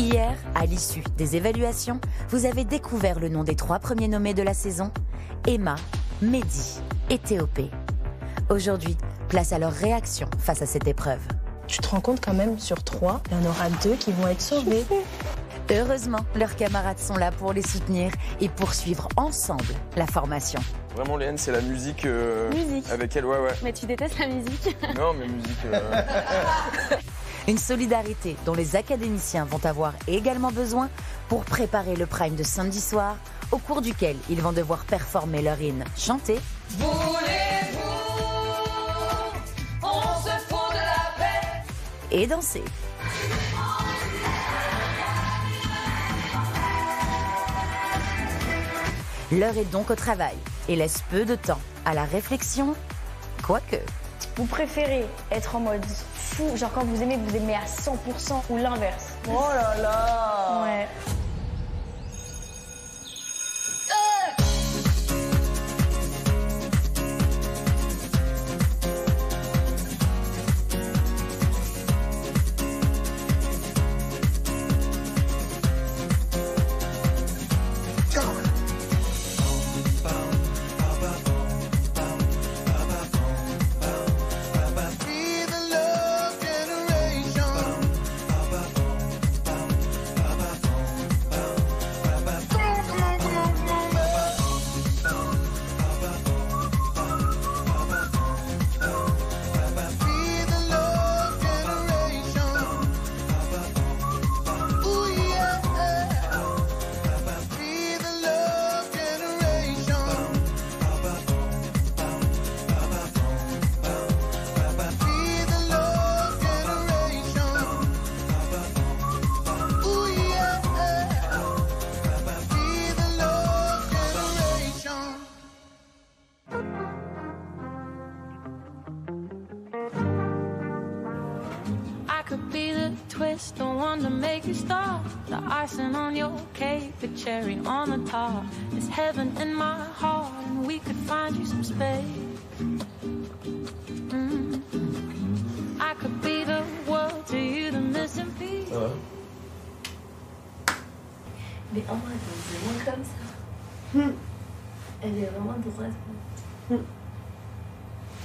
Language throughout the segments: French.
Hier, à l'issue des évaluations, vous avez découvert le nom des 3 premiers nommés de la saison, Emma, Mehdi et Théopé. Aujourd'hui, place à leur réaction face à cette épreuve. Tu te rends compte quand même, sur 3, il y en aura 2 qui vont être sauvés. Heureusement, leurs camarades sont là pour les soutenir et poursuivre ensemble la formation. Vraiment, Léane, c'est la musique, avec elle, ouais. Mais tu détestes la musique? Non, mais musique... Une solidarité dont les académiciens vont avoir également besoin pour préparer le prime de samedi soir, au cours duquel ils vont devoir performer leur hymne chanté. Voulez-vous, on se fout de la paix et danser. L'heure est donc au travail et laisse peu de temps à la réflexion, quoique. Vous préférez être en mode fou, genre quand vous aimez à 100% ou l'inverse? Oh là là! Ouais. The one to make you stop, the icing on your cake, the cherry on the top. It's heaven in my heart, and we could find you some space. I could be the world to you, the missing piece. Mais en vrai, c'est vraiment comme ça. Elle est vraiment drôle.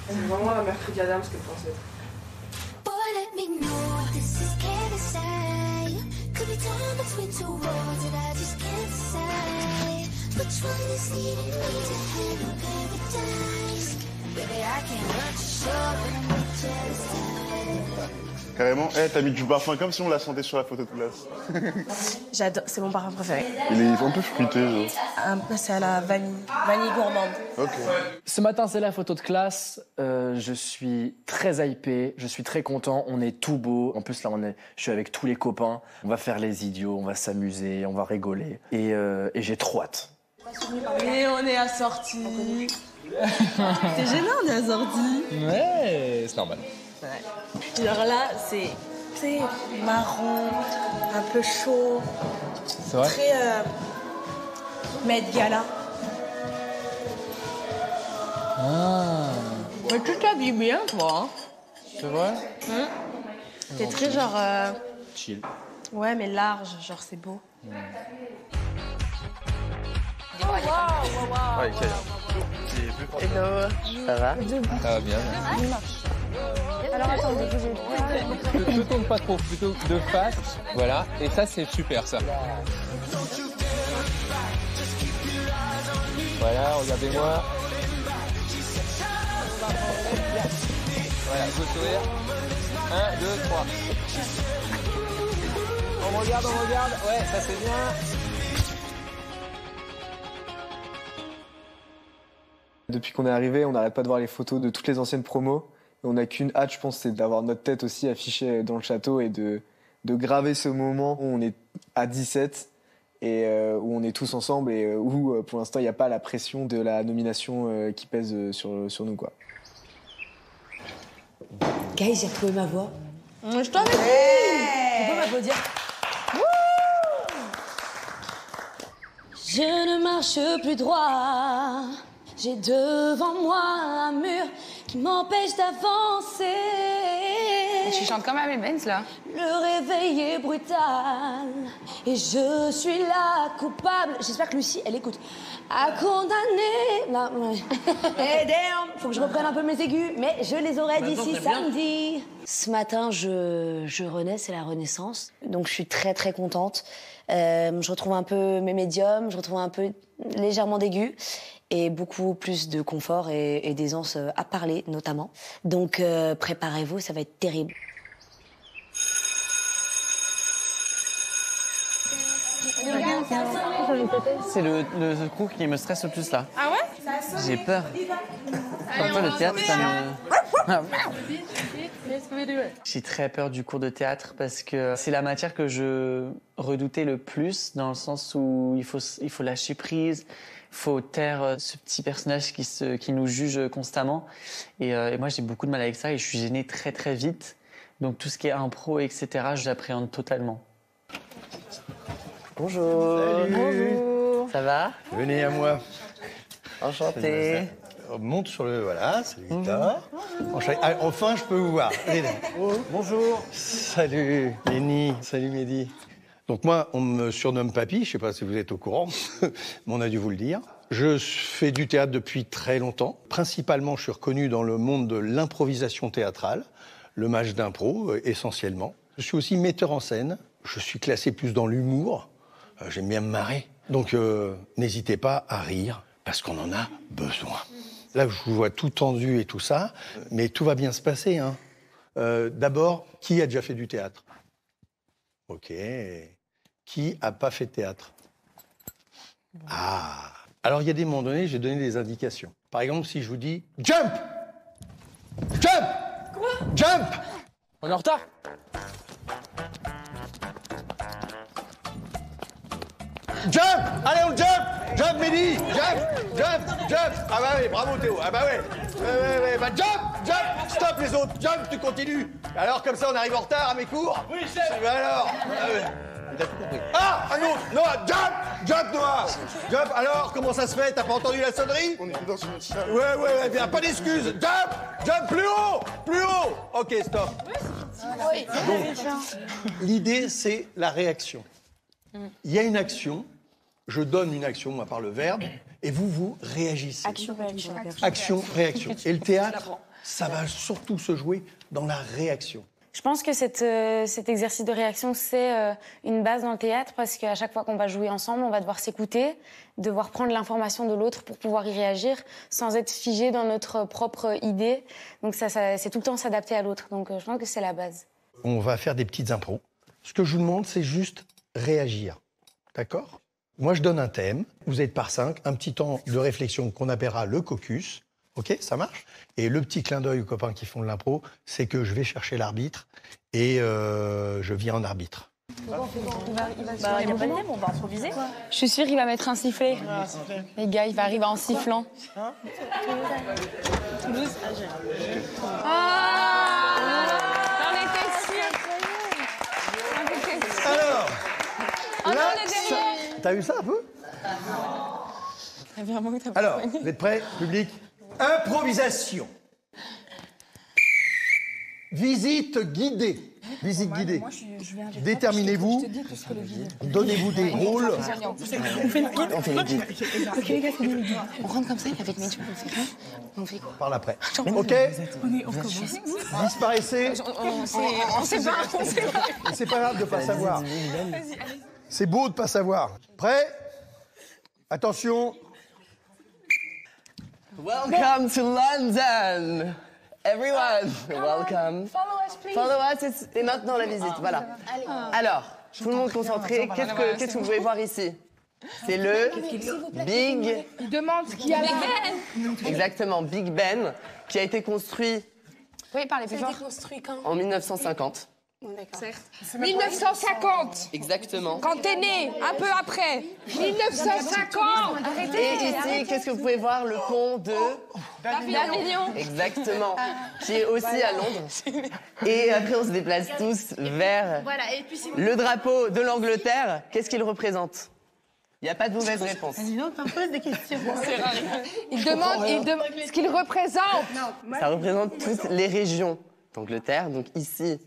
C'est vraiment la mercredi Adams que je pensais être. Carrément, t'as mis du parfum comme si on la sentait sur la photo de classe. J'adore, c'est mon parfum préféré. Il est un peu fruité, genre. C'est à la vanille gourmande. Ok. Ce matin, c'est la photo de classe. Je suis très hypé, je suis très content. On est tout beau. En plus, là, je suis avec tous les copains. On va faire les idiots, on va s'amuser, on va rigoler. Et j'ai trop hâte. Et on est assortis. C'est gênant, on est assortis. Ouais, c'est normal. Ouais. Genre là, c'est marron, un peu chaud. C'est vrai? Très Met Gala. Ah. Mais tu t'habilles bien, toi. Hein. C'est vrai? T'es très genre... Chill. Ouais, mais large, genre c'est beau. Ouais, Hello. Ça va? Ça va bien. Alors attendez, bougez. Ne tourne pas trop, plutôt de face. Voilà, et ça c'est super ça. Voilà, regardez-moi. Voilà, je veux sourire. 1, 2, 3. On me regarde, Ouais, ça c'est bien. Depuis qu'on est arrivé, on n'arrête pas de voir les photos de toutes les anciennes promos. On n'a qu'une hâte, je pense, c'est d'avoir notre tête aussi affichée dans le château et de graver ce moment où on est à 17 et où on est tous ensemble et où, pour l'instant, il n'y a pas la pression de la nomination qui pèse sur nous, quoi. Guys, j'ai retrouvé ma voix. Je t'en ai dit. Tu peux m'applaudir? Je ne marche plus droit. J'ai devant moi un mur qui m'empêche d'avancer. tu chantes comme Amel Benz, là. Le réveil est brutal et je suis la coupable. J'espère que Lucie, elle écoute. À condamner. Non, ouais. Eh damn, faut que je reprenne un peu mes aigus, mais je les aurai d'ici samedi. Ce matin, je renais, c'est la renaissance. Donc je suis très très contente. Je retrouve un peu mes médiums, je retrouve un peu légèrement d'aigus et beaucoup plus de confort et d'aisance à parler notamment. Donc préparez-vous, ça va être terrible. C'est le cours qui me stresse le plus là. Ah ouais? J'ai peur. Parfois le théâtre, ça me... J'ai très peur du cours de théâtre parce que c'est la matière que je redoutais le plus, dans le sens où il faut lâcher prise, il faut taire ce petit personnage qui nous juge constamment. Et moi, j'ai beaucoup de mal avec ça et je suis gênée très très vite. Donc tout ce qui est impro, etc., j'appréhende totalement. Bonjour. Salut. Bonjour. Ça va? Venez à moi. Enchanté. Monte sur le... Voilà, c'est le guitare. Enfin, je peux vous voir. Bonjour. Salut, Lénie. Salut, Mehdi. Donc moi, on me surnomme Papy. Je ne sais pas si vous êtes au courant, mais on a dû vous le dire. Je fais du théâtre depuis très longtemps. Principalement, je suis reconnu dans le monde de l'improvisation théâtrale, le match d'impro, essentiellement. Je suis aussi metteur en scène. Je suis classé plus dans l'humour. J'aime bien me marrer. Donc, n'hésitez pas à rire, parce qu'on en a besoin. Là, je vous vois tout tendu et tout ça, mais tout va bien se passer. Hein. D'abord, qui a déjà fait du théâtre? Ok. Qui a pas fait de théâtre? Ah. Alors, il y a des moments donnés, j'ai donné des indications. Par exemple, si je vous dis « Jump !»« Jump !»« Quoi ? Jump !» On est en retard. Jump! Allez, on jump! Jump, Mehdi! Jump! Jump! Jump! Ah bah oui, bravo Théo! Ah bah ouais! Ouais. Bah jump! Jump! Stop les autres! Jump, tu continues! Alors comme ça, on arrive en retard à mes cours? Oui, chef! Bah alors! Ah ouais. T'as tout compris. Ah! Un autre! Noah! Jump! Jump, Noah! Jump! Alors, comment ça se fait? T'as pas entendu la sonnerie? On est dans une salle. Ouais, bien, pas d'excuses! Jump! Jump! Plus haut! Plus haut! Ok, stop. Oui. Donc, l'idée, c'est la réaction. Il y a une action. Je donne une action, moi, par le verbe, et vous réagissez. Action-réaction. Action-réaction. Et le théâtre, ça va surtout se jouer dans la réaction. Je pense que cet exercice de réaction, c'est une base dans le théâtre, parce qu'à chaque fois qu'on va jouer ensemble, on va devoir s'écouter, devoir prendre l'information de l'autre pour pouvoir y réagir, sans être figé dans notre propre idée. Donc c'est tout le temps s'adapter à l'autre. Donc je pense que c'est la base. On va faire des petites impros. Ce que je vous demande, c'est juste réagir. D'accord ? Moi, je donne un thème. Vous êtes par 5, un petit temps de réflexion qu'on appellera le caucus. OK, ça marche? Et le petit clin d'œil aux copains qui font de l'impro, c'est que je vais chercher l'arbitre et je viens en arbitre. Il n'y a pas de thème, on va improviser. Je suis sûre qu'il va mettre un sifflet. Les gars, il va arriver en sifflant. Toulouse. J'en étais sûre. Alors, Oh non, là, on est derrière. t'as vu ça un peu? Alors, Alors, vous êtes prêts, public? Improvisation. Visite guidée. Visite guidée. Déterminez-vous. Donnez-vous des rôles. On fait le guide. On fait le guide. Ok, les gars, c'est le guide. On rentre comme ça, avec Mitch, on fait quoi? On fait quoi? Par l'après. OK? On commence. Disparaissez. On sait pas. C'est pas grave de pas savoir. C'est beau de pas savoir. Prêt? Attention. Welcome to London! Everyone, welcome. Follow us, please. Follow us, et maintenant la visite, voilà. Alors, tout le monde concentré, qu'est-ce que vous pouvez voir ici? C'est le Big... Il demande ce qu'il y a là. Exactement, Big Ben, qui a été construit... Oui, parlez plus fort. Ça a été construit quand? En 1950. D'accord. 1950. Exactement. Quand t'es né, un peu après. 1950. Et ici, qu'est-ce que vous pouvez voir? Le pont de... d'Avignon. Exactement. Qui est aussi à Londres. Et après, on se déplace tous vers le drapeau de l'Angleterre. Qu'est-ce qu'il représente? Il n'y a pas de mauvaise réponse. Dis donc, t'en poses des questions. Il demande ce qu'il représente. Ça représente toutes les régions d'Angleterre. Donc ici,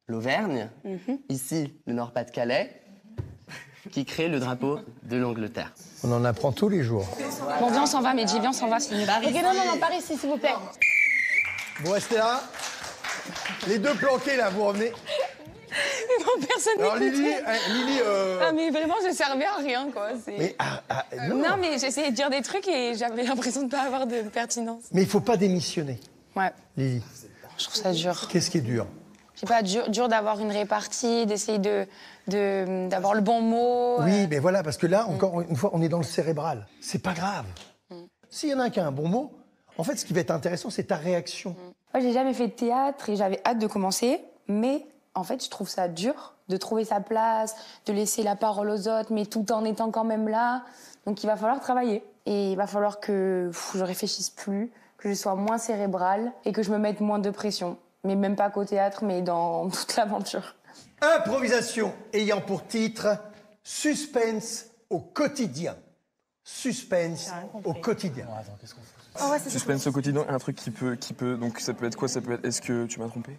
l'Auvergne, ici, le Nord-Pas-de-Calais, qui crée le drapeau de l'Angleterre. On en apprend tous les jours. Bon, viens, on s'en va, Mehdi, viens, on s'en va. Ok, non, par ici, s'il vous plaît. Vous restez là. Les deux planqués, là, vous revenez. Non, personne Alors, n'écoutait. Lily, Ah, mais vraiment, je servais à rien, quoi. Mais, non, mais j'essayais de dire des trucs et j'avais l'impression de ne pas avoir de pertinence. Mais il faut pas démissionner, Ouais, Lily. je trouve ça dur. Qu'est-ce qui est dur? Je sais pas, dur d'avoir une répartie, d'essayer d'avoir le bon mot. Oui, mais voilà, parce que là, encore une fois, on est dans le cérébral. C'est pas grave. S'il y en a un qui a un bon mot, en fait, ce qui va être intéressant, c'est ta réaction. Moi, j'ai jamais fait de théâtre et j'avais hâte de commencer, mais en fait, je trouve ça dur de trouver sa place, de laisser la parole aux autres, mais tout en étant quand même là. Donc, il va falloir travailler. Et il va falloir que je réfléchisse plus, que je sois moins cérébrale et que je me mette moins de pression. Mais même pas qu'au théâtre, mais dans toute l'aventure. Improvisation ayant pour titre Suspense au quotidien. Suspense au quotidien. Attends, qu'est-ce qu'on fait? Suspense au quotidien, un truc qui peut. Donc ça peut être quoi? Ça peut être. Est-ce que tu m'as trompé?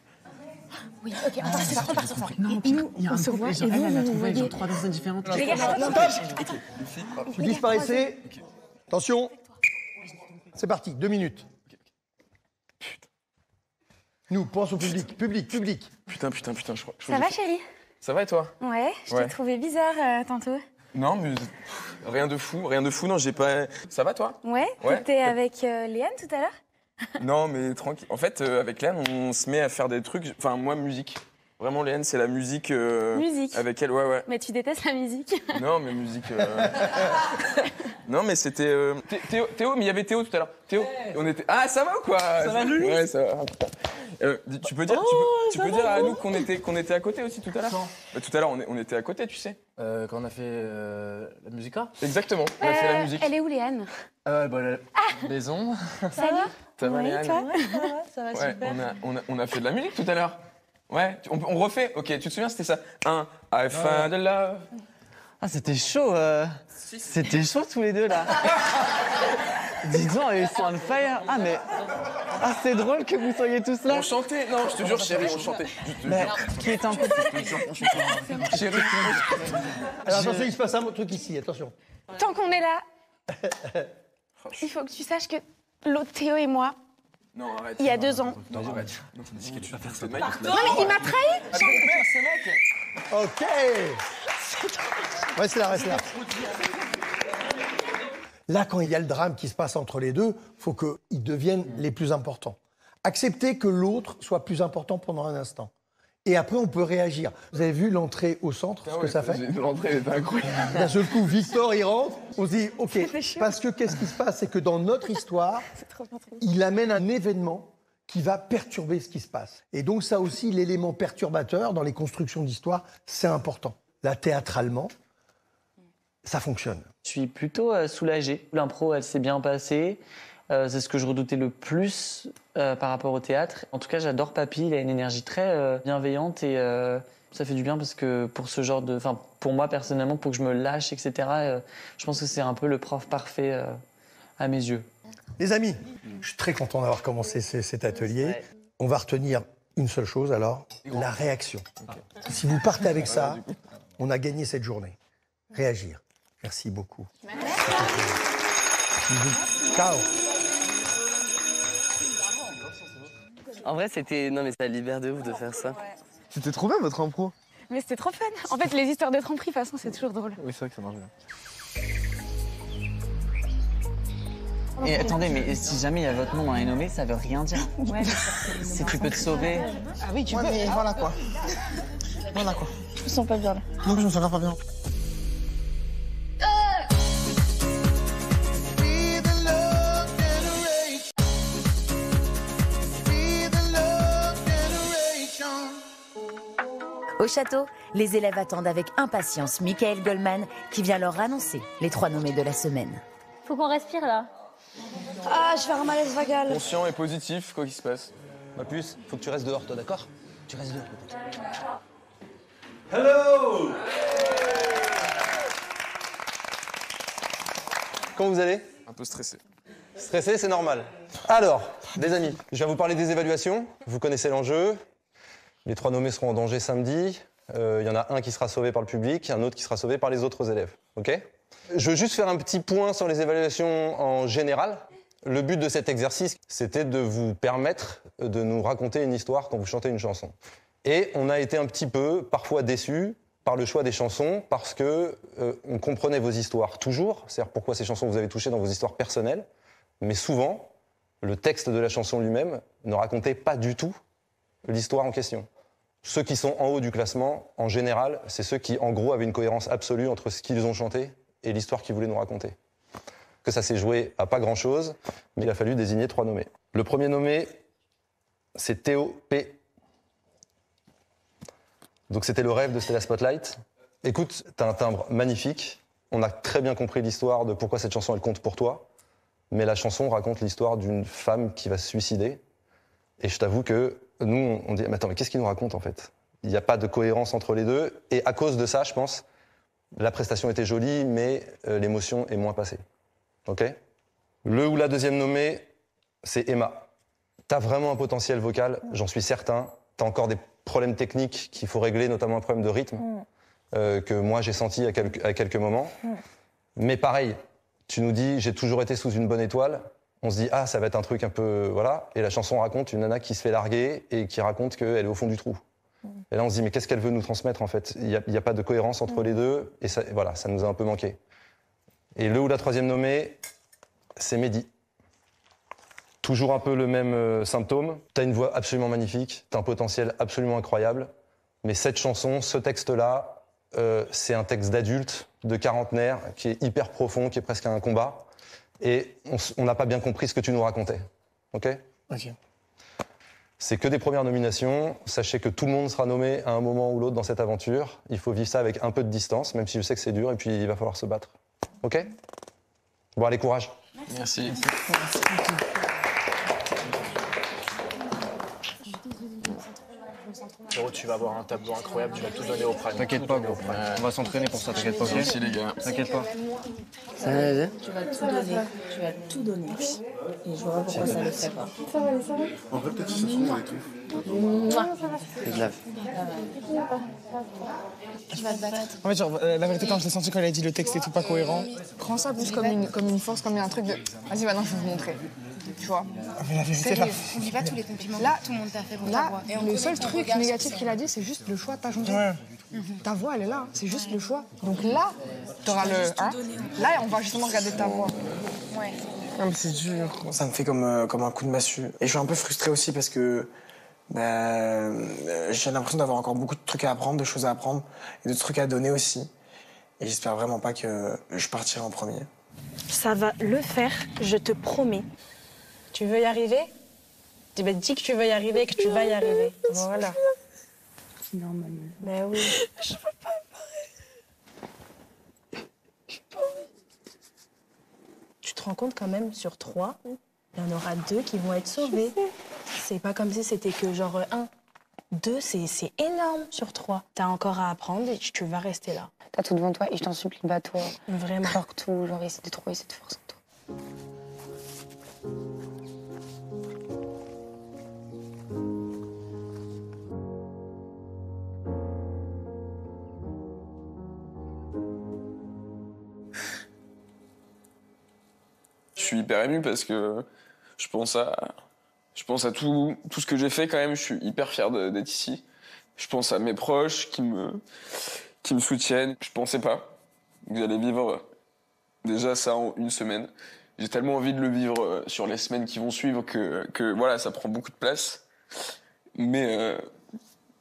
Oui, ok, on part sur ça. Et nous, on se voit, et vous, vous voyez... 3 personnes différentes. Les gars, stop. Vous disparaissez. Attention. C'est parti, 2 minutes. Nous, pense au public. Public. Putain, je crois. Ça va, chérie? Ça va et toi? Ouais, je t'ai trouvé bizarre tantôt. Non, mais rien de fou, non, j'ai pas... Ça va, toi? Ouais, t'étais avec Léane tout à l'heure? Non, mais tranquille. En fait, avec Léane, on se met à faire des trucs... Enfin, moi, musique. Vraiment, Léane, c'est la musique... Musique? Avec elle, ouais. Mais tu détestes la musique? Non, mais musique... Non, mais c'était... Théo, mais il y avait Théo tout à l'heure. Théo, on était... Ah, ça va ou quoi? Ça va, Louis? Ouais, ça va. Tu peux dire, tu peux dire à nous qu'on était à côté aussi tout à l'heure? Tout à l'heure, on était à côté, tu sais. Quand on a fait la musica? Exactement, on a fait la musique. Elle est où, Léane? La maison. Salut. Ça va, Oui, Léane? toi? Ça va Ouais, super. on a fait de la musique tout à l'heure. Ouais, on refait. Ok, tu te souviens, c'était ça. I found the love. Ah, c'était chaud. C'était chaud tous les deux là. Dis donc, ils sont on fire. Ah, mais. Ah, c'est drôle que vous soyez tous là. On chantait. Non, je te jure, chérie, on chantait. Mais qui est en couple? Chérie. Alors attention, il se passe un truc ici, attention. Tant qu'on est là, il faut que tu saches que l'autre Théo et moi, Non, arrête. il y a 2 ans. Non, arrête. Non, tu me dis que tu vas faire ça. Non, mais il m'a trahi! Ok. Ouais, c'est là, reste là. Là, quand il y a le drame qui se passe entre les deux, il faut qu'ils deviennent les plus importants. Accepter que l'autre soit plus important pendant un instant. Et après, on peut réagir. Vous avez vu l'entrée au centre, ce que ça fait? L'entrée était incroyable. D'un seul coup, Victor, il rentre. On se dit, OK, parce que qu'est-ce qui se passe? C'est que dans notre histoire, il amène un événement qui va perturber ce qui se passe. Et donc ça aussi, l'élément perturbateur dans les constructions d'histoire, c'est important. Là, théâtralement, ça fonctionne. Je suis plutôt soulagé. L'impro, elle s'est bien passée. C'est ce que je redoutais le plus par rapport au théâtre. En tout cas, j'adore Papy. Il a une énergie très bienveillante et ça fait du bien parce que pour ce genre de... Enfin, pour moi, personnellement, pour que je me lâche, etc., je pense que c'est un peu le prof parfait à mes yeux. Les amis, je suis très content d'avoir commencé cet atelier. On va retenir une seule chose alors, la réaction. Si vous partez avec ça, on a gagné cette journée. Réagir. Merci beaucoup. Ciao. En vrai, c'était... Non, mais ça libère de ouf de faire ça. C'était trop bien votre impro. Mais c'était trop fun. En fait, les histoires de tromperie, de toute façon, c'est toujours drôle. Oui, c'est vrai que ça marche bien. Et attendez, mais si jamais il y a votre nom dans les nommés, ça veut rien dire. Ouais. Si tu peux te sauver. Ah oui, tu peux. Mais voilà quoi. Voilà quoi. Je me sens pas bien là. Non, je me sens grave pas bien. Au château, les élèves attendent avec impatience Michael Goldman qui vient leur annoncer les 3 nommés de la semaine. Faut qu'on respire là. Ah, je vais faire un malaise vagal. Conscient et positif, quoi qu'il se passe. Ma puce, faut que tu restes dehors, toi, d'accord? Tu restes dehors, peut-être. Hello! Comment vous allez? Un peu stressé. Stressé, c'est normal. Alors, Des amis, je viens vous parler des évaluations. Vous connaissez l'enjeu. Les 3 nommés seront en danger samedi. Il y en a un qui sera sauvé par le public et un autre qui sera sauvé par les autres élèves. OK ? Je veux juste faire un petit point sur les évaluations en général. Le but de cet exercice, c'était de vous permettre de nous raconter une histoire quand vous chantez une chanson. Et on a été un petit peu, parfois déçus, par le choix des chansons, parce que on comprenait vos histoires toujours, c'est-à-dire pourquoi ces chansons vous avez touché dans vos histoires personnelles, mais souvent, le texte de la chanson lui-même ne racontait pas du tout l'histoire en question. Ceux qui sont en haut du classement, en général, c'est ceux qui, en gros, avaient une cohérence absolue entre ce qu'ils ont chanté et l'histoire qu'ils voulaient nous raconter. Que ça s'est joué à pas grand-chose, mais il a fallu désigner 3 nommés. Le premier nommé, c'est Théo P. Donc c'était le rêve de Stella Spotlight. Écoute, t'as un timbre magnifique. On a très bien compris l'histoire de pourquoi cette chanson elle compte pour toi. Mais la chanson raconte l'histoire d'une femme qui va se suicider. Et je t'avoue que nous, on dit, mais attends, mais qu'est-ce qu'il nous raconte en fait? Il n'y a pas de cohérence entre les deux. Et à cause de ça, je pense, la prestation était jolie, mais l'émotion est moins passée. OK? Le ou la deuxième nommée, c'est Emma. T'as vraiment un potentiel vocal, j'en suis certain. T'as encore des problèmes techniques qu'il faut régler, notamment un problème de rythme, que moi j'ai senti à quelques moments. Mais pareil, tu nous dis, j'ai toujours été sous une bonne étoile. On se dit, ah, ça va être un truc un peu... Voilà. Et la chanson raconte une nana qui se fait larguer et qui raconte qu'elle est au fond du trou. Et là, on se dit, mais qu'est-ce qu'elle veut nous transmettre, en fait? Il n'y a pas de cohérence entre les deux. Et ça, voilà, ça nous a un peu manqué. Et le ou la troisième nommée, c'est Mehdi. Toujours un peu le même symptôme. T'as une voix absolument magnifique, t'as un potentiel absolument incroyable. Mais cette chanson, ce texte-là, c'est un texte d'adulte, de quarantenaire, qui est hyper profond, qui est presque un combat. Et on n'a pas bien compris ce que tu nous racontais. OK? OK. C'est que des premières nominations. Sachez que tout le monde sera nommé à un moment ou l'autre dans cette aventure. Il faut vivre ça avec un peu de distance, même si je sais que c'est dur, et puis il va falloir se battre. OK? Bon, allez, courage. Merci. Frérot, tu vas avoir un tableau incroyable, tu vas tout donner au prime. T'inquiète pas, gros. On va s'entraîner pour ça, t'inquiète pas. Merci, les gars. T'inquiète pas. Tu vas tout donner. Tu vas tout donner. Et je vois pourquoi ça le fait pas. En vrai, peut-être que ce sont les trucs. Tu vas te battre. En fait, genre, la vérité, quand je l'ai senti quand elle a dit le texte est tout pas cohérent. Prends ça plus comme une force, comme un truc de. Vas-y, maintenant, je vais vous montrer. Tu vois. Mais la vérité, là. Oublie pas tous les compliments. Là, tout le monde t'a fait pour ta voix. Et le seul truc négatif qu'il a dit, c'est juste le choix de ta chanson. Ouais. Ta voix, elle est là. C'est juste le choix. Donc là, t'auras le. Hein, là, on va justement regarder ta voix. Ouais. Non, mais c'est dur. Ça me fait comme un coup de massue. Et je suis un peu frustré aussi parce que j'ai l'impression d'avoir encore beaucoup de trucs à apprendre, de choses à apprendre et de trucs à donner aussi. Et j'espère vraiment pas que je partirai en premier. Ça va le faire, je te promets. Tu veux y arriver? Dis que tu veux y arriver et que tu vas y arriver. Voilà. C'est normal. Ben oui. Je peux pas me barrer. Tu te rends compte quand même, sur 3, il y en aura 2 qui vont être sauvés. C'est pas comme si c'était que genre 1. 2, c'est énorme sur 3. T'as encore à apprendre et tu vas rester là. T'as tout devant toi et je t'en supplie, bats-toi. Vraiment. Genre tout, genre essaie de trouver cette force en toi. Je suis hyper ému parce que je pense à tout ce que j'ai fait quand même. Je suis hyper fier d'être ici. Je pense à mes proches qui me soutiennent. Je pensais pas que j'allais vivre déjà ça en une semaine. J'ai tellement envie de le vivre sur les semaines qui vont suivre que voilà, ça prend beaucoup de place. Mais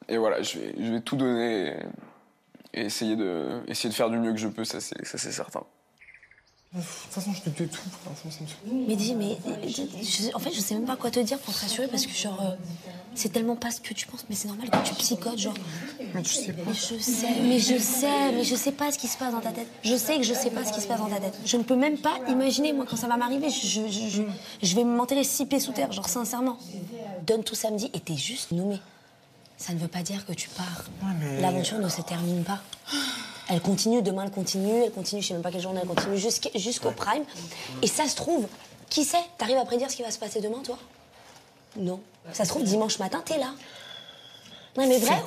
et voilà, je vais tout donner et essayer de faire du mieux que je peux, ça c'est certain. De toute façon, je te dis tout. Ça me saoule. Mais en fait, je sais même pas quoi te dire pour te rassurer parce que genre, c'est tellement pas ce que tu penses, mais c'est normal que tu psychotes, genre. Mais tu sais pas. Mais je sais pas ce qui se passe dans ta tête. Je sais que je sais pas ce qui se passe dans ta tête. Je ne peux même pas imaginer, moi, quand ça va m'arriver, je vais m'enterrer 6 pieds sous terre, genre sincèrement. Donne tout samedi et t'es juste nommé. Ça ne veut pas dire que tu pars. Ouais, mais... L'aventure ne se termine pas. Elle continue, demain elle continue, je sais même pas quelle journée elle continue, jusqu'au prime. Et ça se trouve, qui sait, t'arrives à prédire ce qui va se passer demain, toi? Non. Ça se trouve, dimanche matin, t'es là. Non, mais vrai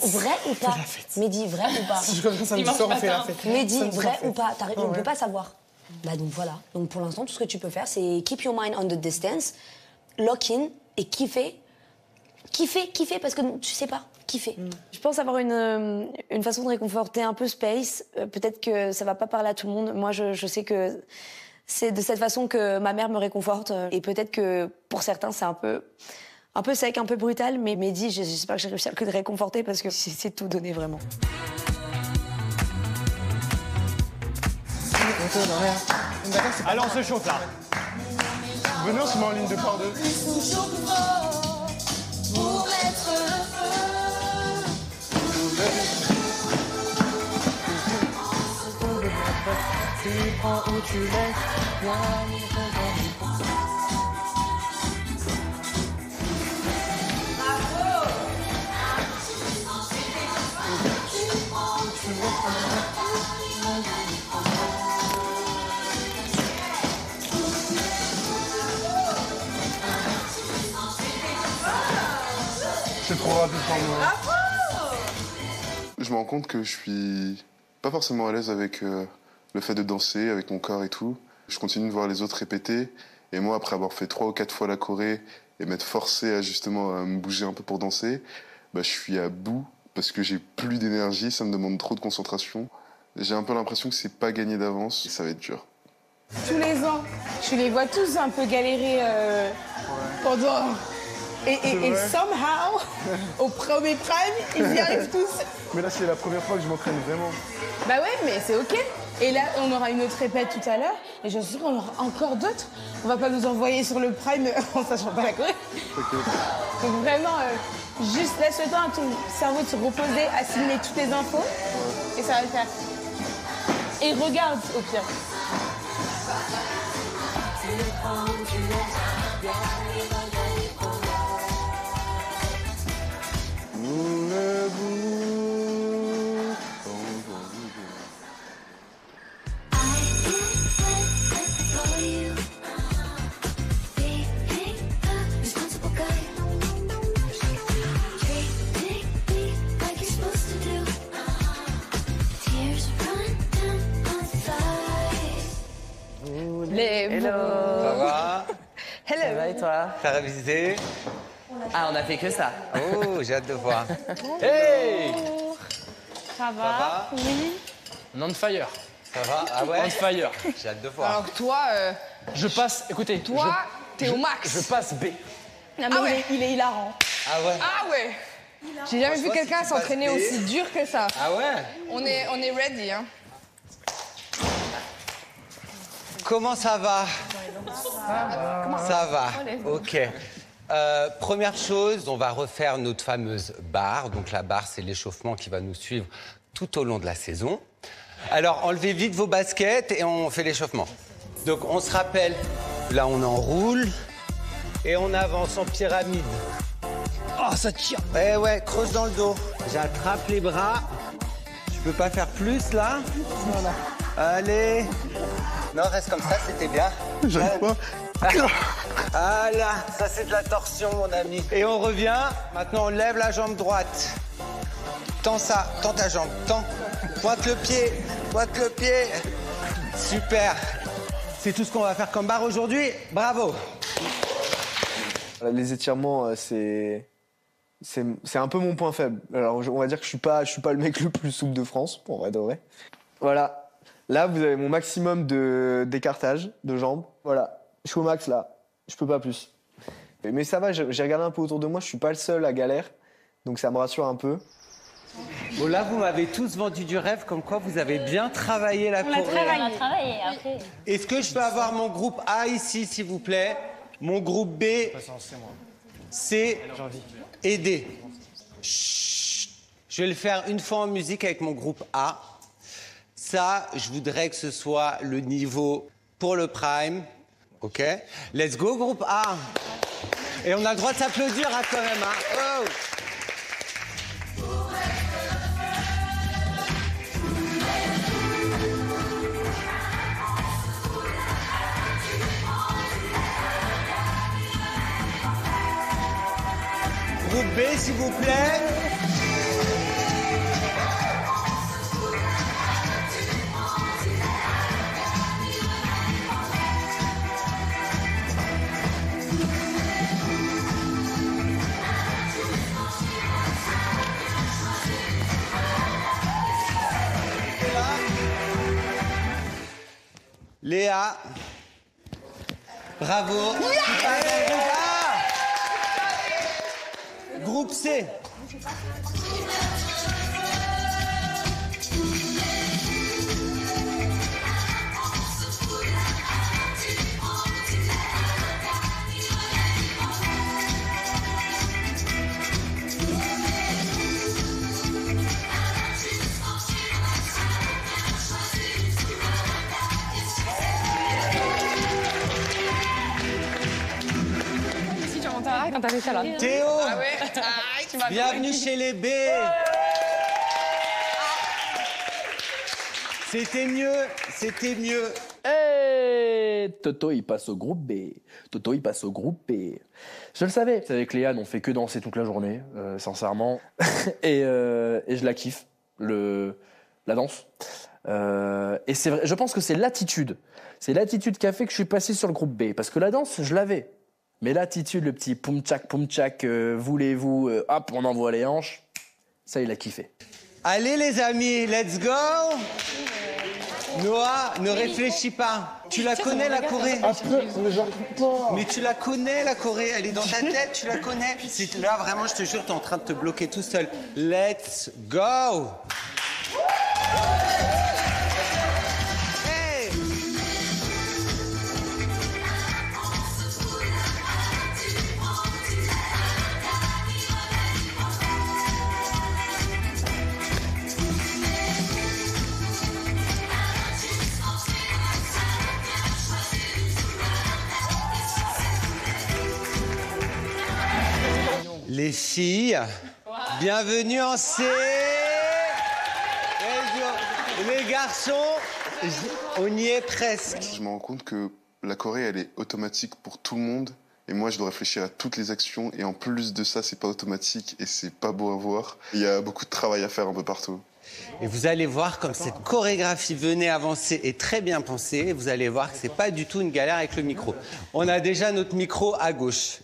ou pas? Mehdi, vrai ou pas? Si je reviens samedi soir, on fait la fête. Mehdi, Samedi soir, vrai on fait. ou pas? On ne Ouais. peut pas savoir. Bah donc voilà. Donc pour l'instant, tout ce que tu peux faire, c'est keep your mind on the distance, lock in et kiffer. Kiffer parce que tu sais pas. Kiffer. Je pense avoir une façon de réconforter un peu Space. Peut-être que ça va pas parler à tout le monde. Moi, je sais que c'est de cette façon que ma mère me réconforte. Et peut-être que pour certains, c'est un peu sec, un peu brutal. Mais Mehdi, j'espère que j'ai réussi à le réconforter parce que c'est tout donné vraiment. Allez, on se chauffe là. Venez, on se met en ligne de par deux. Pour mettre le Tu prends ou tu laisses, C'est trop rapide pour moi. Je me rends compte que je suis pas forcément à l'aise avec le fait de danser, avec mon corps et tout. Je continue de voir les autres répéter. Et moi, après avoir fait 3 ou 4 fois la choré et m'être forcé à justement à me bouger un peu pour danser, bah, je suis à bout parce que j'ai plus d'énergie, ça me demande trop de concentration. J'ai un peu l'impression que c'est pas gagné d'avance et ça va être dur. Tous les ans, tu les vois tous un peu galérer pendant... Et somehow, au premier prime, ils y arrivent tous. Mais là, c'est la première fois que je m'entraîne vraiment. Bah ouais, mais c'est OK. Et là, on aura une autre répète tout à l'heure. Et je suis sûre qu'on aura encore d'autres. On va pas nous envoyer sur le prime en sachant pas la choré. Donc vraiment, juste laisse le temps à ton cerveau de se reposer, assimiler toutes les infos. Et ça va le faire. Et regarde au pire. Hello. Ça va? Hello. Ça va et toi? T'as révisé? Ah, on a fait que ça. Oh, j'ai hâte de voir. Hey! Ça va? Oui. On fire. Ça va? Ah ouais? On fire. J'ai hâte de voir. Alors toi, Je passe, écoutez. toi, t'es au max. Je passe B. Non, mais il est hilarant. Ah ouais? Ah ouais. J'ai jamais vu Franchement, quelqu'un si tu s'entraîner passes B. aussi dur que ça. Ah ouais? On est ready, hein. Comment ça va? Ça va. Ok. Première chose, on va refaire notre fameuse barre. Donc la barre, c'est l'échauffement qui va nous suivre tout au long de la saison. Alors enlevez vite vos baskets et on fait l'échauffement. Donc on se rappelle, là on enroule et on avance en pyramide. Oh, ça tire. Eh ouais, creuse dans le dos. J'attrape les bras. Tu peux pas faire plus là? Allez. Non, reste comme ça, c'était bien. J'arrive pas. Ah là, ça c'est de la torsion, mon ami. Et on revient. Maintenant, on lève la jambe droite. Tends ça, tends ta jambe, tends. Pointe le pied, pointe le pied. Super. C'est tout ce qu'on va faire comme barre aujourd'hui. Bravo. Les étirements, c'est un peu mon point faible. Alors, on va dire que je suis pas le mec le plus souple de France, pour vrai de vrai. Voilà. Là, vous avez mon maximum d'écartage de jambes. Voilà. Je suis au max, là. Je peux pas plus. Mais ça va, j'ai regardé un peu autour de moi. Je suis pas le seul à galère. Donc, ça me rassure un peu. Bon, là, vous m'avez tous vendu du rêve, comme quoi vous avez bien travaillé la choré. On a travaillé après. Est-ce que je peux avoir mon groupe A ici, s'il vous plaît? Mon groupe B, C et D. Chut. Je vais le faire une fois en musique avec mon groupe A. Ça, je voudrais que ce soit le niveau pour le prime. OK? Let's go, groupe A. Et on a le droit de s'applaudir hein, quand même. Hein. Oh. B, s'il vous plaît. Léa, bravo. Groupe C. Quand t'as fait ça là. Théo, Ah ouais. bienvenue chez les B. C'était mieux, c'était mieux. Et Toto, il passe au groupe B. Toto, il passe au groupe B. Je le savais. Avec Léa, on fait que danser toute la journée, sincèrement. et je la kiffe, la danse. Et c'est vrai, je pense que c'est l'attitude. C'est l'attitude qui a fait que je suis passé sur le groupe B. Parce que la danse, je l'avais. Mais l'attitude, le petit poum-tchak, voulez-vous, hop, on envoie les hanches, ça, il a kiffé. Allez, les amis, let's go. Noah, ne réfléchis pas. Tu la connais, la Corée? Mais tu la connais, la Corée. Elle est dans ta tête, tu la connais. Là, vraiment, je te jure, t'es en train de te bloquer tout seul. Let's go. Les filles, bienvenue en C. Les garçons, on y est presque. Je me rends compte que la Corée, elle est automatique pour tout le monde. Et moi, je dois réfléchir à toutes les actions. Et en plus de ça, c'est pas automatique et c'est pas beau à voir. Il y a beaucoup de travail à faire un peu partout. Et vous allez voir, comme cette chorégraphie venait avancer et très bien pensée, vous allez voir que c'est pas du tout une galère avec le micro. On a déjà notre micro à gauche.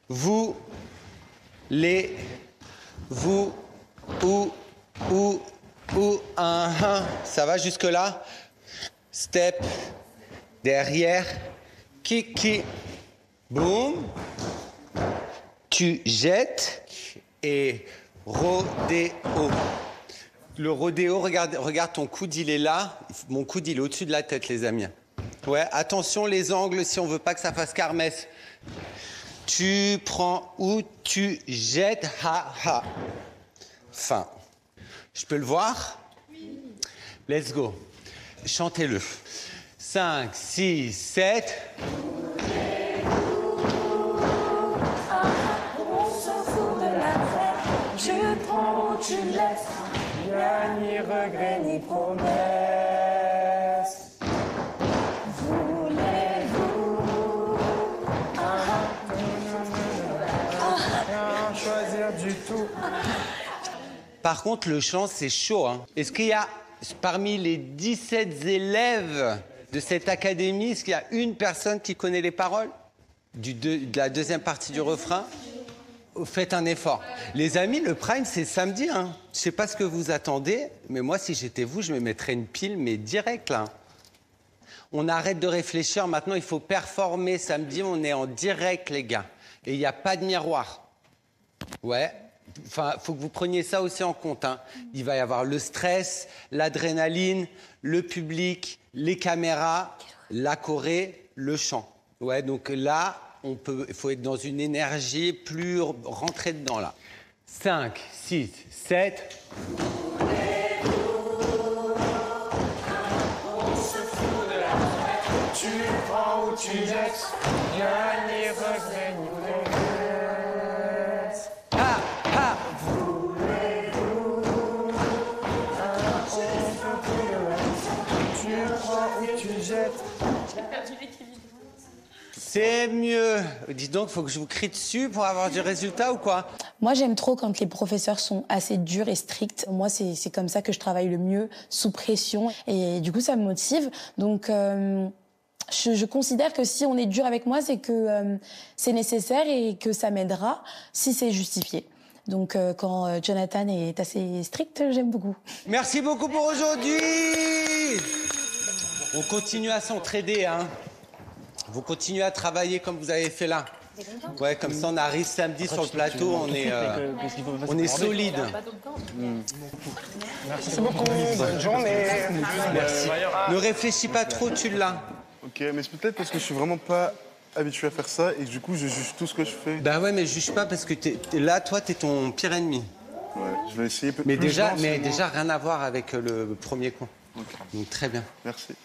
Vous, ça va jusque-là? Step, derrière, kiki, boum, tu jettes et rodéo. Le rodéo, regarde ton coude, il est là. Mon coude, il est au-dessus de la tête, les amis. Ouais, attention les angles si on veut pas que ça fasse kermesse. Tu prends ou tu jettes, ha. Fin. Je peux le voir? Oui. Let's go. Chantez-le. 5, 6, 7. On s'en fout de la fête. Tu prends ou tu laisses. Y'a ni regret ni promesse. Voulez-vous choisir du tout. Par contre, le chant, c'est chaud. Hein. Est-ce qu'il y a, parmi les 17 élèves de cette académie, est-ce qu'il y a une personne qui connaît les paroles de la deuxième partie du refrain? Faites un effort. Les amis, le prime, c'est samedi. Hein. Je sais pas ce que vous attendez, mais moi, si j'étais vous, je me mettrais une pile, mais direct, là. On arrête de réfléchir. Maintenant, il faut performer. Samedi, on est en direct, les gars. Et il n'y a pas de miroir. Ouais. Enfin, faut que vous preniez ça aussi en compte. Hein. Il va y avoir le stress, l'adrénaline, le public, les caméras, la choré, le chant. Ouais, donc là, il faut être dans une énergie plus rentrée dedans, là. 5, 6, 7... Tu prends ou tu jettes, y'a ni regret ni promesse. Voulez-vous un tu prends ou tu jettes. J'ai perdu l'équilibre. C'est mieux. Dis donc, faut que je vous crie dessus pour avoir du résultat ou quoi? Moi, j'aime trop quand les professeurs sont assez durs et stricts. Moi, c'est comme ça que je travaille le mieux, sous pression. Et du coup, ça me motive. Donc, je considère que si on est dur avec moi, c'est que c'est nécessaire et que ça m'aidera si c'est justifié. Donc, quand Jonathan est assez strict, j'aime beaucoup. Merci beaucoup pour aujourd'hui. On continue à s'entraider, hein. Vous continuez à travailler comme vous avez fait là. Ouais, comme ça on arrive samedi sur le plateau, on est solide. Merci beaucoup, bonne journée. Merci. Ne réfléchis pas trop, tu l'as. Ok, mais c'est peut-être parce que je suis vraiment pas habitué à faire ça et du coup je juge tout ce que je fais. Bah ouais, mais juge pas parce que là, toi, t'es ton pire ennemi. Ouais, je vais essayer. Mais déjà, rien à voir avec le premier coup. Okay. Donc très bien. Merci.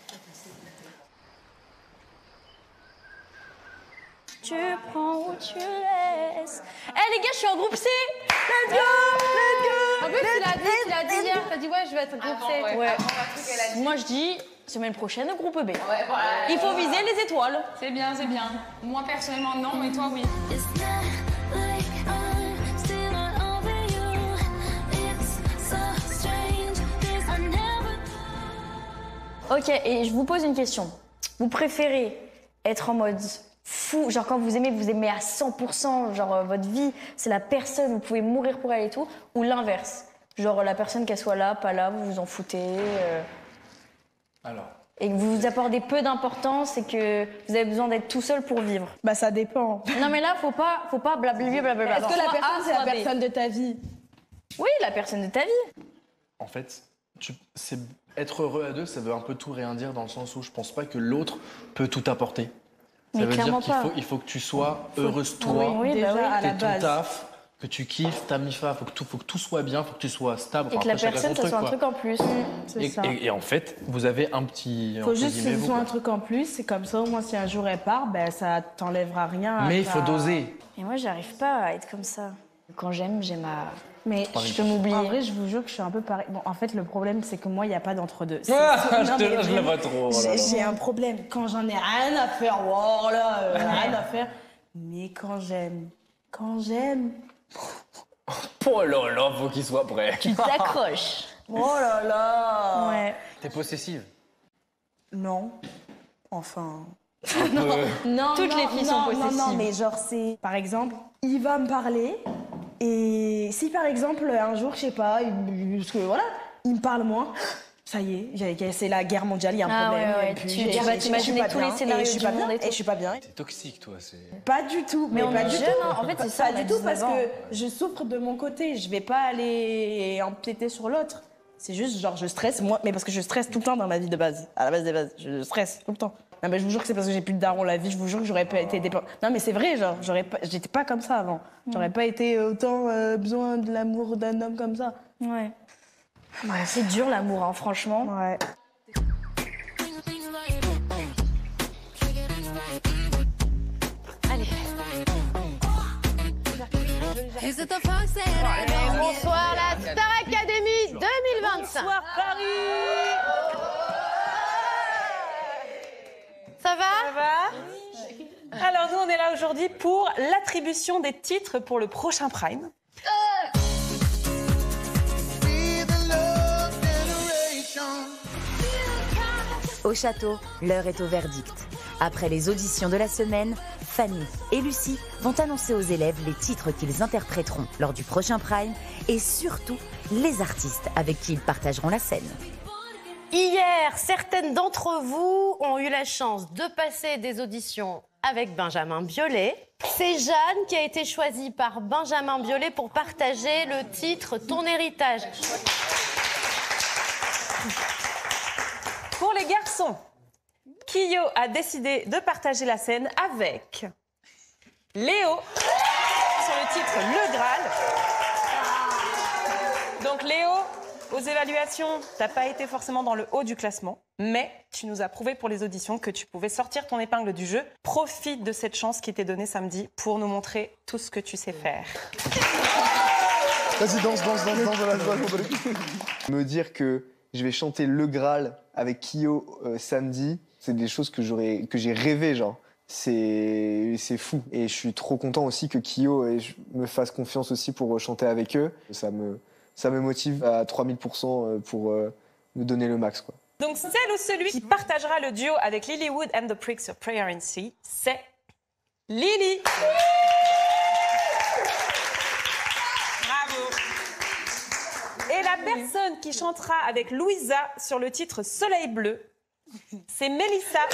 Tu prends ou tu laisses. Eh les gars, je suis en groupe C. Let's go, let's go. En plus, tu l'as dit hier. T'as dit ouais, je vais être groupe C. Ouais. Moi, je dis semaine prochaine au groupe B. Il faut viser les étoiles. C'est bien, c'est bien. Moi personnellement non, mais toi oui. Ok, et je vous pose une question. Vous préférez être en mode fou, genre quand vous aimez à 100%, genre votre vie, c'est la personne, vous pouvez mourir pour elle et tout, ou l'inverse, genre la personne qu'elle soit là, pas là, vous vous en foutez. Alors. Et que vous vous accordez peu d'importance et que vous avez besoin d'être tout seul pour vivre. Bah ça dépend. Non mais là, faut pas blablabla. Est-ce que la personne, c'est la personne de ta vie? Oui, la personne de ta vie. En fait, c'est être heureux à deux, ça veut un peu tout rien dire dans le sens où je pense pas que l'autre peut tout apporter. Ça veut dire qu'il faut que tu sois heureuse toi, oui, déjà à la ton base. taf, que tu kiffes ta MIFA, faut que tout soit bien, faut que tu sois stable. Et que la personne, ça soit un truc en plus. C'est ça. Et en fait, vous avez un petit... Faut juste que ce soit un truc en plus, c'est comme ça, au moins si un jour elle part, ben ça t'enlèvera rien. Mais il faut doser. Et moi, j'arrive pas à être comme ça. Quand j'aime, j'aime à... Mais je peux m'oublier. En vrai, je vous jure que je suis un peu pareil. Bon, en fait, le problème, c'est que moi, il n'y a pas d'entre-deux. Je le vois trop. J'ai un problème. Quand j'en ai rien à faire, oh là, rien à faire. Mais quand j'aime, Oh là là, faut qu'il soit prêt. Tu t'accroches. Oh là là. Ouais. T'es possessive? Non. Enfin... Non, toutes les filles sont possessives. Non, mais genre, c'est... Par exemple, il va me parler... Et si par exemple un jour, je sais pas, parce que voilà, il me parle moins, ça y est, c'est la guerre mondiale, il y a un problème. Ouais. Et puis, Tu vas t'imaginer tous les scénarios du monde et je suis pas bien. T'es toxique, toi. Pas du tout. Mais on pas est du jeune, tout. hein. En fait, c'est ça. Pas du tout parce que je souffre de mon côté. Je vais pas aller empiéter sur l'autre. C'est juste genre je stresse moi, mais parce que je stresse tout le temps dans ma vie de base. À la base des bases, je stresse tout le temps. Non mais je vous jure que c'est parce que j'ai plus de daron la vie, je vous jure que j'aurais pas été dépendante. Non mais c'est vrai, genre j'étais pas comme ça avant. J'aurais pas été autant besoin de l'amour d'un homme comme ça. Ouais. C'est dur l'amour, hein, franchement. Ouais. Allez. Bonsoir la Star Academy 2025. Bonsoir Paris. Ça va? Alors nous on est là aujourd'hui pour l'attribution des titres pour le prochain Prime. Au château, l'heure est au verdict. Après les auditions de la semaine, Fanny et Lucie vont annoncer aux élèves les titres qu'ils interpréteront lors du prochain Prime et surtout les artistes avec qui ils partageront la scène. Hier, certaines d'entre vous ont eu la chance de passer des auditions avec Benjamin Biolay. C'est Jeanne qui a été choisie par Benjamin Biolay pour partager le titre Ton héritage. Pour les garçons, Kyo a décidé de partager la scène avec Léo sur le titre Le Graal. Donc Léo, aux évaluations, t'as pas été forcément dans le haut du classement, mais tu nous as prouvé pour les auditions que tu pouvais sortir ton épingle du jeu. Profite de cette chance qui t'est donnée samedi pour nous montrer tout ce que tu sais faire. Vas-y, danse, Me dire que je vais chanter Le Graal avec Kyo samedi, c'est des choses que j'ai rêvé, genre. c'est fou. Et je suis trop content aussi que Kyo me fasse confiance aussi pour chanter avec eux. Ça me motive à 3000% pour me donner le max, quoi. Donc celle ou celui qui partagera le duo avec Lilywood and the Prick sur Prayer in Sea, c'est Lily. Bravo. Et la personne qui chantera avec Louisa sur le titre Soleil bleu, c'est Mélissa.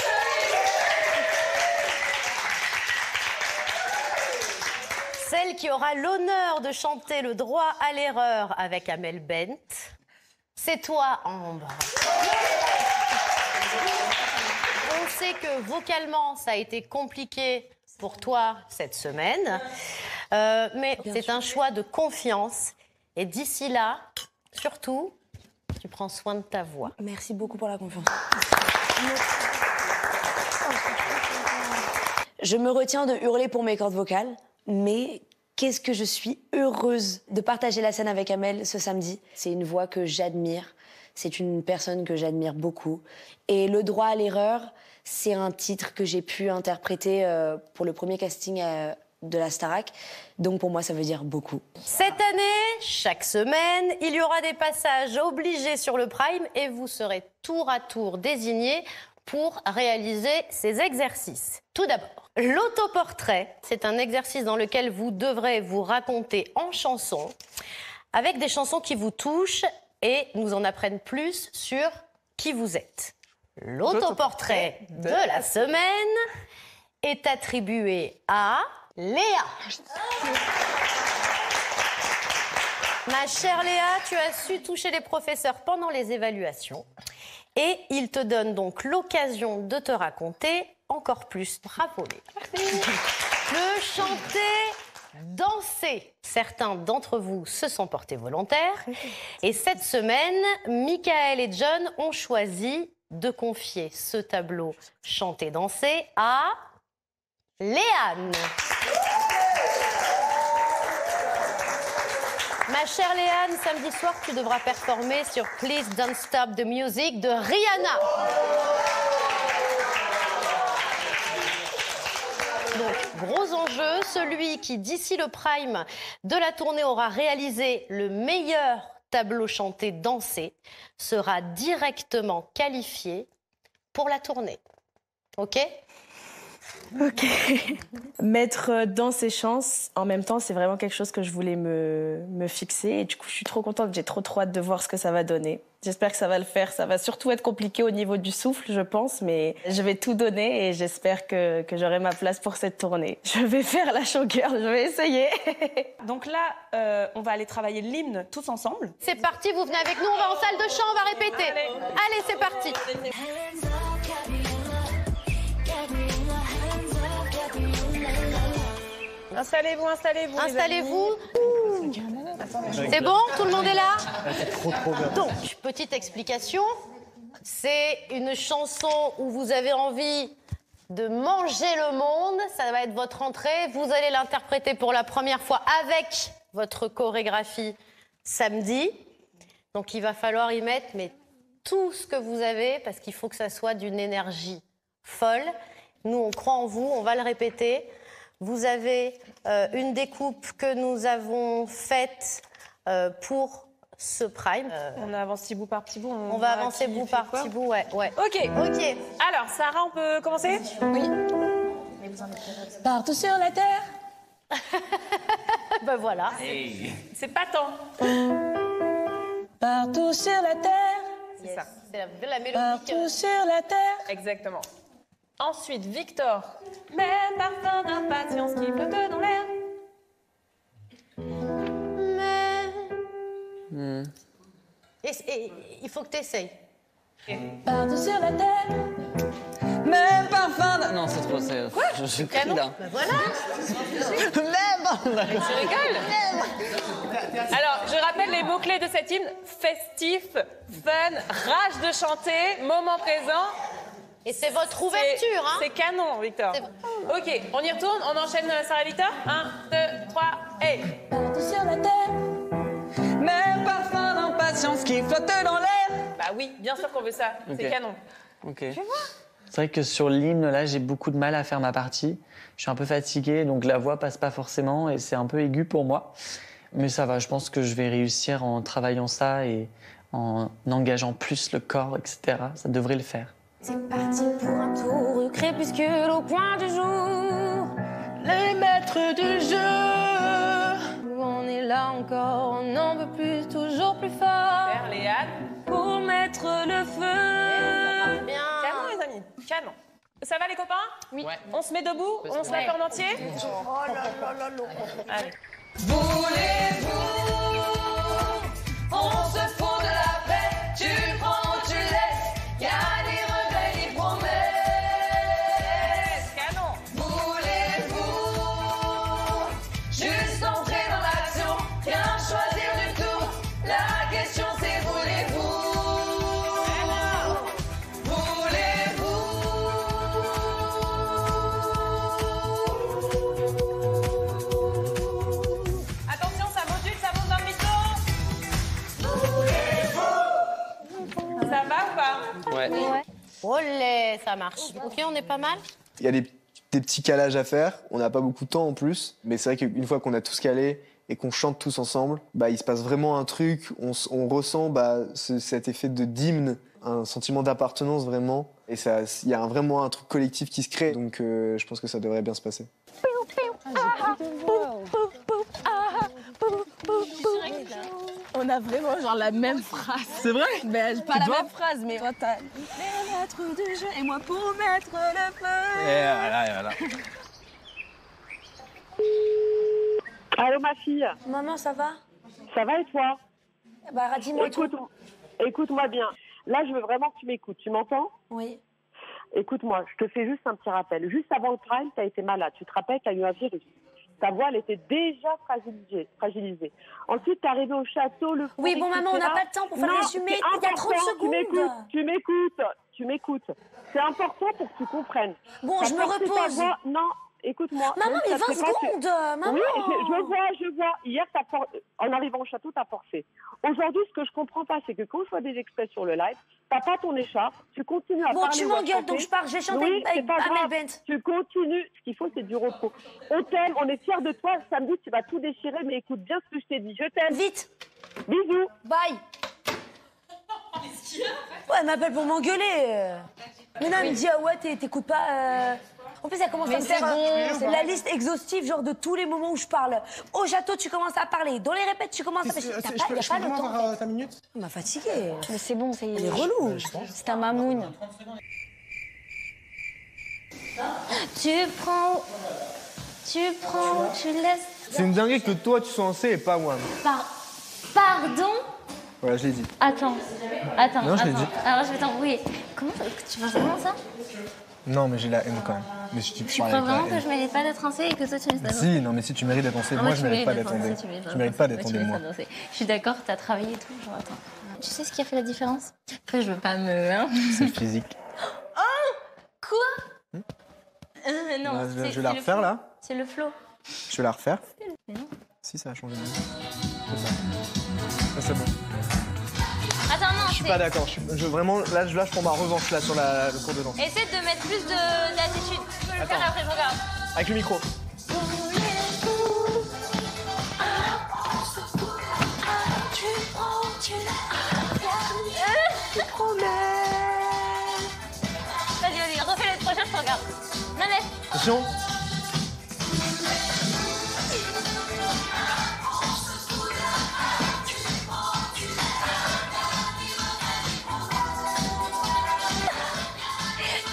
Celle qui aura l'honneur de chanter le droit à l'erreur avec Amel Bent, c'est toi, Ambre. On sait que vocalement, ça a été compliqué pour toi cette semaine, mais c'est un choix de confiance. Et d'ici là, surtout, tu prends soin de ta voix. Merci beaucoup pour la confiance. Je me retiens de hurler pour mes cordes vocales, mais qu'est-ce que je suis heureuse de partager la scène avec Amel ce samedi. C'est une voix que j'admire, c'est une personne que j'admire beaucoup. Et Le droit à l'erreur, c'est un titre que j'ai pu interpréter pour le premier casting de la Starac. Donc pour moi, ça veut dire beaucoup. Cette année, chaque semaine, il y aura des passages obligés sur le Prime et vous serez tour à tour désignés pour réaliser ces exercices. Tout d'abord, l'autoportrait, c'est un exercice dans lequel vous devrez vous raconter en chanson, avec des chansons qui vous touchent et nous en apprennent plus sur qui vous êtes. L'autoportrait de la semaine est attribué à Léa. Ma chère Léa, tu as su toucher les professeurs pendant les évaluations et ils te donnent donc l'occasion de te raconter encore plus. Bravo Léa. De chanter, danser. Certains d'entre vous se sont portés volontaires. Et cette semaine, Michael et John ont choisi de confier ce tableau chanter-danser à Léane. Ma chère Léane, samedi soir, tu devras performer sur Please Don't Stop the Music de Rihanna. Donc, gros enjeu, celui qui, d'ici le prime de la tournée, aura réalisé le meilleur tableau chanté dansé, sera directement qualifié pour la tournée. OK ? Ok. Mettre dans ses chances, en même temps, c'est vraiment quelque chose que je voulais me fixer. Et du coup, je suis trop contente. J'ai trop hâte de voir ce que ça va donner. J'espère que ça va le faire. Ça va surtout être compliqué au niveau du souffle, je pense. Mais je vais tout donner et j'espère que j'aurai ma place pour cette tournée. Je vais faire la showgirl, je vais essayer. Donc là, on va aller travailler l'hymne tous ensemble. C'est parti, vous venez avec nous, on va en salle de chant, on va répéter. Allez, c'est parti. Installez-vous, installez-vous. Installez-vous. C'est bon, tout le monde est là? C'est trop bien. Donc, petite explication. C'est une chanson où vous avez envie de manger le monde. Ça va être votre entrée. Vous allez l'interpréter pour la première fois avec votre chorégraphie samedi. Donc, il va falloir y mettre tout ce que vous avez parce qu'il faut que ça soit d'une énergie folle. Nous, on croit en vous. On va le répéter. Vous avez une découpe que nous avons faite pour ce prime. On avance petit bout par petit bout. On va avancer bout par petit bout, ouais. Ok. Alors, Sarah, on peut commencer? Oui. Partout sur la terre. Ben voilà. Hey. C'est pas tant. Partout sur la terre. C'est ça. C'est la mélodie. Partout sur la terre. Exactement. Ensuite, Victor. Même parfum d'impatience qui flotte dans l'air. Et il faut que tu essayes. Partout sur la terre. Même parfum d'un... Non, c'est trop... Quoi? Je crie là. Ben voilà. Même. Tu rigoles? Alors, je rappelle les mots-clés de cet hymne. Festif, fun, rage de chanter, moment présent. Et c'est votre ouverture, hein? C'est canon, Victor. Ok, on y retourne, on enchaîne Sarah et Victor. 1, 2, 3, et... Partout sur la terre. Même parfum d'impatience qui flotte dans l'air. Bah oui, bien sûr qu'on veut ça. Ok. C'est canon. Ok. Tu vois? C'est vrai que sur l'hymne, là, j'ai beaucoup de mal à faire ma partie. Je suis un peu fatiguée, donc la voix passe pas forcément et c'est un peu aigu pour moi. Mais ça va, je pense que je vais réussir en travaillant ça et en engageant plus le corps, etc. Ça devrait le faire. C'est parti pour un tour de crépuscule au point du jour. Les maîtres du jeu. On est là encore, on en veut plus, toujours plus fort. Vers Léane. Pour mettre le feu. Calme, les amis, calme. Ça va les copains? Oui. Ouais. On se met debout? On se met en entier? Oh là là là là. Allez. Voulez-vous, on se fout de la paix, tu prends ou tu laisses, y'a des regrets, des promesses. Canon. Voulez-vous, juste entrer dans l'action, rien choisir du tout, la question c'est voulez-vous. Attention, ça module, ça monte dans le micro. Ça va ou pas? Ouais. Olé, ça marche. Ok, on est pas mal. Il y a des petits calages à faire. On n'a pas beaucoup de temps en plus. Mais c'est vrai qu'une fois qu'on a tous calé et qu'on chante tous ensemble, bah, il se passe vraiment un truc. On ressent cet effet d'hymne, un sentiment d'appartenance vraiment. Et il y a vraiment un truc collectif qui se crée. Donc je pense que ça devrait bien se passer. On a vraiment genre la même phrase. C'est vrai? Ben, pas la même phrase, mais toi t'as les maîtres du jeu et moi pour mettre le feu. Et voilà. Allô ma fille. Maman, ça va? Ça va et toi? Bah, dis-moi tout. Écoute-moi bien. Là, je veux vraiment que tu m'écoutes. Tu m'entends? Oui. Écoute-moi, je te fais juste un petit rappel. Juste avant le prime, tu as été malade. Tu te rappelles, tu as eu un virus. Ta voix, elle était déjà fragilisée. Ensuite, tu es arrivée au château, le fond, Oui, bon, maman, on n'a pas de temps pour faire Non, résumé. c'est Il y a 30 important, secondes. Tu m'écoutes. C'est important pour que tu comprennes. Bon, T'as je me forcé ta repose. voix. Non, écoute-moi. Maman, Même mais ça te 20 fait pas que- secondes, maman. Oui, je vois. Hier, en arrivant au château, t'as forcé. Aujourd'hui, ce que je comprends pas, c'est que quand je vois des extraits sur le live, t'as pas ton écharpe, tu continues à Bon, parler. tu ou à m'engueules, chanter. donc je pars. Je vais chanter Oui, avec c'est pas Amel grave. Bent. Tu continues. Ce qu'il faut, c'est du repos. On t'aime, on est fiers de toi. Samedi, tu vas tout déchirer, mais écoute bien ce que je t'ai dit. Je t'aime. Vite. Bisous. Bye. Ouais, elle m'appelle pour m'engueuler. Mais non, elle me dit, ah ouais, t'écoutes pas. En plus, elle commence Mais à me faire c'est bon. la liste exhaustive, genre de tous les moments où je parle. Au château, tu commences à parler. Dans les répètes, tu commences à. Mais t'as pas, y a pas le temps. avoir ta minute? Elle m'a fatiguée. Mais c'est bon, c'est. Elle est relou. C'est un mamoun. Tu prends, tu laisses. C'est une dinguerie que toi tu sois en C et pas moi. Pardon? Voilà, je l'ai dit. Attends. Non, je l'ai dit. Alors je vais t'embrouiller. Comment tu penses vraiment ça? Non, mais j'ai la haine quand même. Mais je Tu crois vraiment que je mérite pas d'être en C et que toi tu mérites d'être en C? Si, non, mais si tu mérites d'être en C, Ah, moi je tu mérite pas mérites d'être en D. C, Tu mérites pas d'être en D, moi. Je suis d'accord, t'as travaillé et tout. Genre, attends. Tu sais ce qui a fait la différence? Après, je veux pas me. Hein. C'est le physique. Quoi? Non, Bah, c'est- je vais la c'est le refaire flow. là. C'est le flow. Je vais la refaire. Mais non. Si, ça a changé de nom. C'est ça. Ça, c'est bon. Attends, non, Je suis pas d'accord. Vraiment, là, je prends ma revanche là sur le cours de danse. Essaie de mettre plus d'attitude. Tu peux le faire après, je regarde. Avec le micro. Vas-y, refais le prochain, je te regarde. Non, mais. Attention.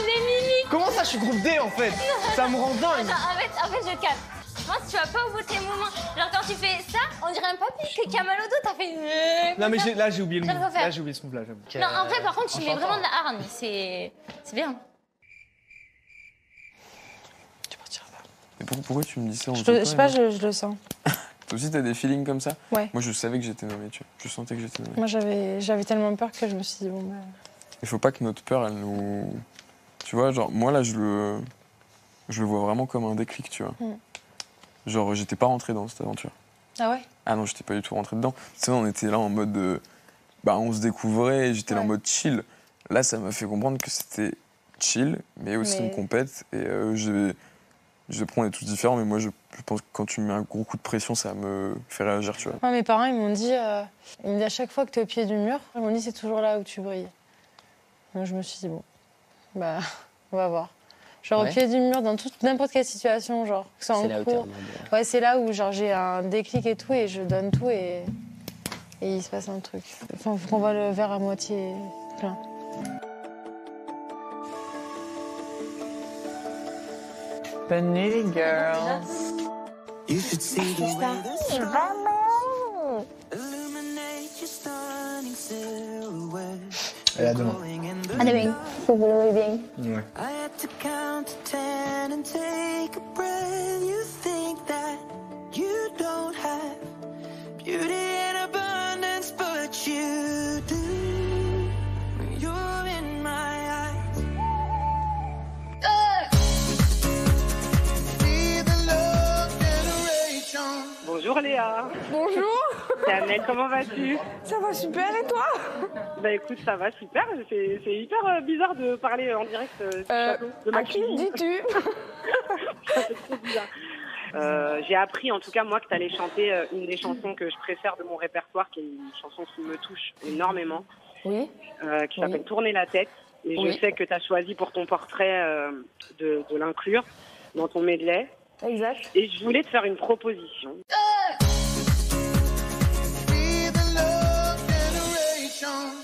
Les mimiques. Comment ça, je suis groupe D en fait? Ça me rend dingue. Attends, en fait, je capte. Je pense que tu vas pas au bout de tes moments. Genre, quand tu fais ça, on dirait un papy que Kamalodo, t'as fait. Non, mais là, j'ai oublié le Ça move. va faire. Là, j'ai oublié ce move là, j'avoue. Non, en vrai, par contre, tu mets vraiment de la hargne. C'est bien. Mais pourquoi tu me dis ça? On Je sait sais pas, mais- je le sens. Toi aussi, t'as des feelings comme ça? Ouais. Moi, je savais que j'étais nommé, tu vois. Je sentais que j'étais nommé. Moi, j'avais tellement peur que je me suis dit, bon, bah. Il faut pas que notre peur, elle nous... Tu vois, genre, moi, là, je le vois vraiment comme un déclic, tu vois. Genre, j'étais pas rentré dans cette aventure. Ah ouais? Ah non, j'étais pas du tout rentré dedans. Tu sais, on était là en mode... Bah, on se découvrait, et j'étais là en mode chill. Là, ça m'a fait comprendre que c'était chill, mais aussi une compète. Et je prends, on est tous différents, mais moi, je pense que quand tu me mets un gros coup de pression, ça me fait réagir, tu vois. Moi, mes parents, ils m'ont dit à chaque fois que tu es au pied du mur, ils m'ont dit c'est toujours là où tu brilles. Moi, je me suis dit, bon, bah, on va voir. Genre au pied du mur, dans n'importe quelle situation, genre, que ce soit en cours. Ouais, c'est là où genre, j'ai un déclic et tout, et je donne tout, et il se passe un truc. Enfin, faut qu'on voit le verre à moitié plein. Vanity Girls. You should see the way the sun illuminate your stunning silhouette. Et à demain. À demain. Faut vous le bien. Ouais. I had to count to 10 and take a breath. You think that you don't have beauty in abundance, but you do. You're in my eyes. Bonjour Léa. Bonjour. C'est Amel, comment vas-tu? Ça va super et toi? Bah écoute, ça va super. C'est hyper bizarre de parler en direct du château de ma à qui dis-tu? C'est trop bizarre. J'ai appris en tout cas moi que tu allais chanter une des chansons que je préfère de mon répertoire, qui est une chanson qui me touche énormément. Oui. Qui s'appelle Tourner la tête. Et je sais que tu as choisi pour ton portrait de l'inclure dans ton medley. Exact. Et je voulais te faire une proposition. Be the love generation.